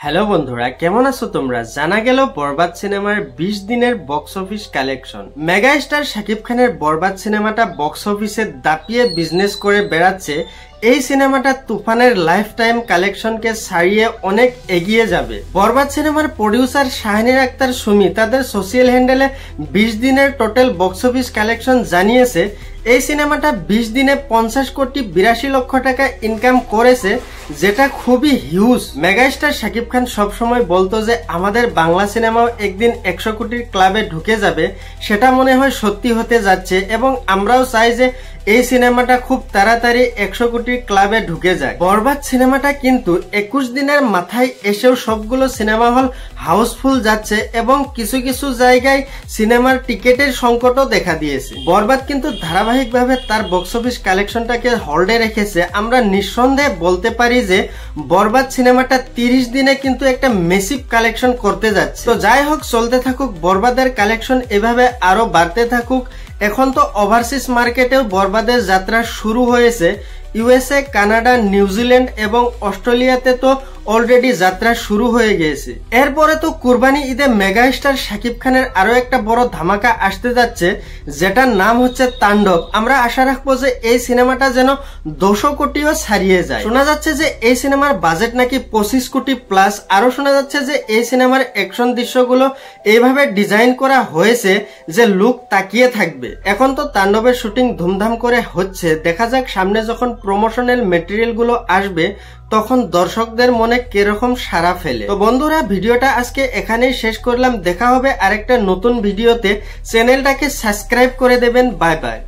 Hello বন্ধুরা, কেমন আছো তোমরা? জানা গেল বরবাদ সিনেমার 20 দিনের box office collection. Mega star Shakib খানের বরবাদ সিনেমাটা বক্স অফিসে দাপিয়ে বিজনেস করে বেড়াচ্ছে। এই সিনেমাটা তুফানের লাইফ টাইম কালেকশনকে ছাড়িয়ে অনেক এগিয়ে যাবে। বরবাদ সিনেমার প্রডিউসার শাহিনুর আক্তার সুমি তাদের সোশ্যাল হ্যান্ডেলে 20 দিনের টোটাল বক্স অফিস কালেকশন জানিয়েছে এই সিনেমাটা 20 দিনে 50 কোটি 82 লক্ষ টাকা ইনকাম করেছে, যেটা খুবই হিউজ। মেগাস্টার শাকিব খান সবসময় বলতো যে আমাদের বাংলা সিনেমাও একদিন 100 কোটির ক্লাবে ঢুকে যাবে, সেটা মনে হয় সত্যি হতে যাচ্ছে এবং আমরাও চাই যে এই সিনেমাটা খুব তাড়াতাড়ি 100 কোটির ক্লাবে ঢুকে যায়। বরবাদ সিনেমাটা কিন্তু 21 দিনের মাথায় এসেও সবগুলো সিনেমা হল হাউসফুল যাচ্ছে এবং কিছু কিছু জায়গায় সিনেমার টিকেটের সংকটও দেখা দিয়েছে। বরবাদ কিন্তু ধারাবাহিকভাবে তার বক্স অফিস কালেকশনটাকে হোল্ডে রেখেছে। আমরা নিঃসন্দেহে বলতে পারি যে বরবাদ সিনেমাটা 30 দিনে কিন্তু একটা মেসিভ কালেকশন করতে যাচ্ছে। তো যাই হোক, চলতে থাকুক বরবাদের কালেকশন, এভাবে আরো বাড়তে থাকুক। এখন তো ওভারসিজ মার্কেটেও বরবাদের যাত্রা শুরু হয়েছে। ইউএসএ, কানাডা, নিউজিল্যান্ড এবং অস্ট্রেলিয়াতে তো অলরেডি যাত্রা শুরু হয়ে গিয়েছে। এরপরে তো কুরবানি ঈদে মেগা স্টার শাকিব খানের আরো একটা বড় ধামাকা আসতে যাচ্ছে, যেটার নাম হচ্ছে তাণ্ডব। আমরা আশা রাখবো যে এই সিনেমাটা যেন 200 কোটিও ছাড়িয়ে যায়। শোনা যাচ্ছে যে এই সিনেমার বাজেট নাকি 25 কোটি প্লাস। আরো শোনা যাচ্ছে যে এই সিনেমার অ্যাকশন দৃশ্যগুলো এইভাবে ডিজাইন করা হয়েছে যে লুক তাকিয়ে থাকবে। এখন তো তাণ্ডবের শুটিং ধুমধাম করে হচ্ছে, দেখা যাক সামনে যখন প্রমোশনাল মেটেরিয়াল গুলো আসবে তখন দর্শকদের মনে কিরকম সাড়া ফেলে। তো বন্ধুরা, ভিডিওটা আজকে এখানেই শেষ করলাম। দেখা হবে আরেকটা নতুন ভিডিওতে। চ্যানেলটাকে সাবস্ক্রাইব করে দেবেন। Bye bye.